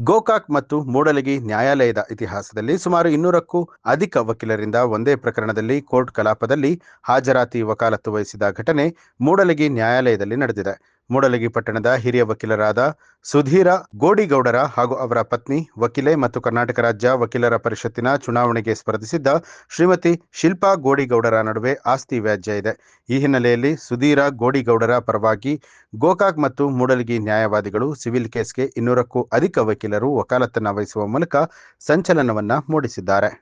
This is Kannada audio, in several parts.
ಗೋಕಾಕ್ ಮತ್ತು ಮೂಡಲಗಿ ನ್ಯಾಯಾಲಯದ ಇತಿಹಾಸದಲ್ಲಿ ಸುಮಾರು 200ಕ್ಕೂ ಅಧಿಕ ವಕೀಲರಿಂದ ಒಂದೇ ಪ್ರಕರಣದಲ್ಲಿ ಕೋರ್ಟ್ ಕಲಾಪದಲ್ಲಿ ಹಾಜರಾತಿ ವಕಾಲತ್ತು ವಹಿಸಿದ ಘಟನೆ ಮೂಡಲಗಿ ನ್ಯಾಯಾಲಯದಲ್ಲಿ ನಡೆದಿದೆ. ಮೂಡಲಗಿ ಪಟ್ಟಣದ ಹಿರಿಯ ವಕೀಲರಾದ ಸುಧೀರ ಗೋಡಿಗೌಡರ ಹಾಗೂ ಅವರ ಪತ್ನಿ ವಕೀಲೆ ಮತ್ತು ಕರ್ನಾಟಕ ರಾಜ್ಯ ವಕೀಲರ ಪರಿಷತ್ತಿನ ಚುನಾವಣೆಗೆ ಸ್ಪರ್ಧಿಸಿದ್ದ ಶ್ರೀಮತಿ ಶಿಲ್ಪಾ ಗೋಡಿಗೌಡರ ನಡುವೆ ಆಸ್ತಿ ವ್ಯಾಜ್ಯ ಇದೆ. ಈ ಹಿನ್ನೆಲೆಯಲ್ಲಿ ಸುಧೀರ ಗೋಡಿಗೌಡರ ಪರವಾಗಿ ಗೋಕಾಕ್ ಮತ್ತು ಮೂಡಲಗಿ ನ್ಯಾಯವಾದಿಗಳು ಸಿವಿಲ್ ಕೇಸ್ಗೆ 200ಕ್ಕೂ ಅಧಿಕ ವಕೀಲರು ವಕಾಲತ್ತನ್ನು ವಹಿಸುವ ಮೂಲಕ ಸಂಚಲನವನ್ನ ಮೂಡಿಸಿದ್ದಾರೆ.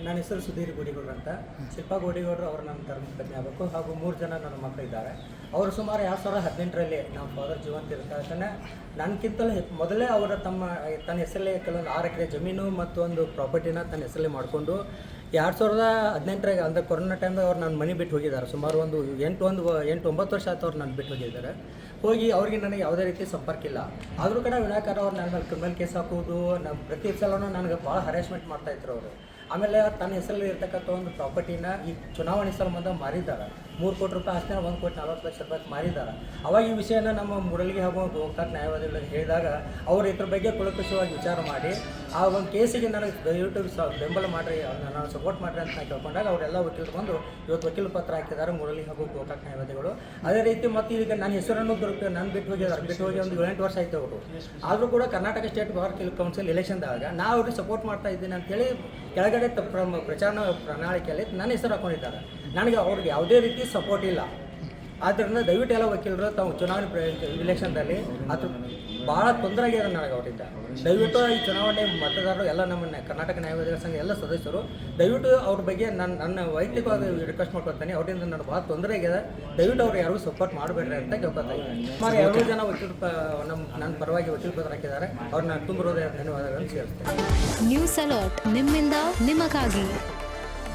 ನನ್ನ ಹೆಸರು ಸುಧೀರ್ ಗೋಡಿಗೌಡರು ಅಂತ. ಶಿಲ್ಪಾ ಗೋಡಿಗೌಡರು ಅವರು ನನ್ನ ಧರ್ಮಪತ್ನಿ ಆಗಬೇಕು ಹಾಗೂ 3 ಜನ ನನ್ನ ಮಕ್ಕಳಿದ್ದಾರೆ. ಅವರು ಸುಮಾರು 2018ರಲ್ಲಿ ನಮ್ಮ ಫಾದರ್ ಜೀವಂತ ಇರ್ತಾನೆ. ನನಗಿಂತಲೂ ಮೊದಲೇ ಅವರ ತನ್ನ ಹೆಸರಲ್ಲೇ ಕೆಲವೊಂದು 6 ಎಕರೆ ಜಮೀನು ಮತ್ತು ಒಂದು ಪ್ರಾಪರ್ಟಿನ ತನ್ನ ಹೆಸರಲ್ಲೇ ಮಾಡಿಕೊಂಡು 2018ರಾಗ ಅಂದರೆ ಕೊರೋನಾ ಟೈಮ್ದಾಗ ಅವ್ರು ನನ್ನ ಮನೆ ಬಿಟ್ಟು ಹೋಗಿದ್ದಾರೆ. ಸುಮಾರು ಒಂದು 8-9 ವರ್ಷ ಆಯ್ತು ಅವ್ರು ನಾನು ಬಿಟ್ಟು ಹೋಗಿದ್ದಾರೆ. ಹೋಗಿ ಅವ್ರಿಗೆ ನನಗೆ ಯಾವುದೇ ರೀತಿ ಸಂಪರ್ಕ ಇಲ್ಲ. ಆದರೂ ಕೂಡ ವಿನಾಕಾರಣ ಅವ್ರು ನನ್ನ ಮೇಲೆ ಕ್ರಿಮಿನಲ್ ಕೇಸ್ ಹಾಕೋದು, ನಮ್ಮ ಪ್ರತಿ ಸಲವೂ ನನಗೆ ಭಾಳ ಹರಾಸ್ಮೆಂಟ್ ಮಾಡ್ತಾಯಿದ್ರು ಅವರು. ಆಮೇಲೆ ತನ್ನ ಹೆಸರಲ್ಲಿ ಇರ್ತಕ್ಕಂಥ ಒಂದು ಪ್ರಾಪರ್ಟಿನ ಈ ಚುನಾವಣೆ ಸಂಬಂಧ ಮಾರಿದ್ದಾರೆ. 3 ಕೋಟಿ ರೂಪಾಯಿ ಆಸ್ತಿನ 1,40,00,000 ಮಾರಿದ್ದಾರೆ. ಅವಾಗ ಈ ವಿಷಯನ ನಮ್ಮ ಮೂಡಲಗಿ ಹಾಗೂ ಗೋಕಾಕ್ ನ್ಯಾಯವಾದಿಗಳಿಗೆ ಹೇಳಿದಾಗ ಅವರು ಇದ್ರ ಬಗ್ಗೆ ಕುಲಕುಷವಾಗಿ ವಿಚಾರ ಮಾಡಿ ಆ ಒಂದು ಕೇಸಿಗೆ ನನಗೆ ದಯವಿಟ್ಟು ಬೆಂಬಲ ಮಾಡಿರಿ, ನಾನು ಸಪೋರ್ಟ್ ಮಾಡಿರಿ ಅಂತ ಕೇಳ್ಕೊಂಡಾಗ ಅವರೆಲ್ಲ ವಕೀಲರು ಬಂದು ಇವತ್ತು ವಕೀಲ ಪತ್ರ ಹಾಕಿದ್ದಾರೆ ಮೂಡಲಗಿ ಹಾಗೂ ಗೋಕಾಕ್ ನ್ಯಾಯವಾದಿಗಳು. ಅದೇ ರೀತಿ ಮತ್ತು ಈಗ ನನ್ನ ಹೆಸರನ್ನು ನಾನು ಬಿಟ್ಟು ಹೋಗಿ ಒಂದು 7 ವರ್ಷ ಆಯ್ತು ಅವರು. ಆದರೂ ಕೂಡ ಕರ್ನಾಟಕ ಸ್ಟೇಟ್ ಬಾರ್ ಕೌನ್ಸಿಲ್ ಎಲೆಕ್ಷನ್ದಾಗ ನಾವು ಅವ್ರಿಗೆ ಸಪೋರ್ಟ್ ಮಾಡ್ತಾ ಇದ್ದೀನಿ ಅಂತೇಳಿ ಕೆಳಗಡೆ ಪ್ರಚಾರ ಪ್ರಣಾಳಿಕೆಯಲ್ಲಿ ನನ್ನ ಹೆಸರು ಹಾಕೊಂಡಿದ್ದಾರೆ. ನನಗೆ ಅವ್ರಿಗೆ ಯಾವುದೇ ರೀತಿ ಸಪೋರ್ಟ್ ಇಲ್ಲ. ಆದ್ದರಿಂದ ದಯವಿಟ್ಟು ಎಲ್ಲ ವಕೀಲರು ತಾವು ಚುನಾವಣೆ ಇಲೆಕ್ಷನ್ದಲ್ಲಿ ಅದು ಭಾಳ ತೊಂದರೆ ಆಗಿದೆ ನನಗೆ ಅವರಿಂದ. ದಯವಿಟ್ಟು ಈ ಚುನಾವಣೆ ಮತದಾರರು ಎಲ್ಲ ನಮ್ಮ ಕರ್ನಾಟಕ ನ್ಯಾಯವಾದಿಗಳ ಸಂಘ ಎಲ್ಲ ಸದಸ್ಯರು ದಯವಿಟ್ಟು ಅವ್ರ ಬಗ್ಗೆ ನನ್ನ ವೈಯಕ್ತಿಕವಾಗಿ ರಿಕ್ವೆಸ್ಟ್ ಮಾಡ್ಕೊಳ್ತೇನೆ. ಅವರಿಂದ ನನಗೆ ಭಾಳ ತೊಂದರೆ ಆಗಿದೆ. ದಯವಿಟ್ಟು ಅವ್ರು ಯಾರಿಗೂ ಸಪೋರ್ಟ್ ಮಾಡಬೇಡ್ರಿ ಅಂತ ಕೇಳ್ಕೊತಾ ಇದ್ದೀನಿ. ಸುಮಾರು 2 ಜನ ವಕೀಲರು ನನ್ನ ಪರವಾಗಿ ವಕೀಲ ಪತ್ರ ಹಾಕಿದ್ದಾರೆ. ಅವ್ರನ್ನ ತುಂಬ ಹೃದಯ ಧನ್ಯವಾದಗಳನ್ನು ಸೇರಿಸ್ತೇನೆ. ನ್ಯೂಸ್ ಅಲರ್ಟ್ ನಿಮ್ಮಿಂದ ನಿಮಗಾಗಿ.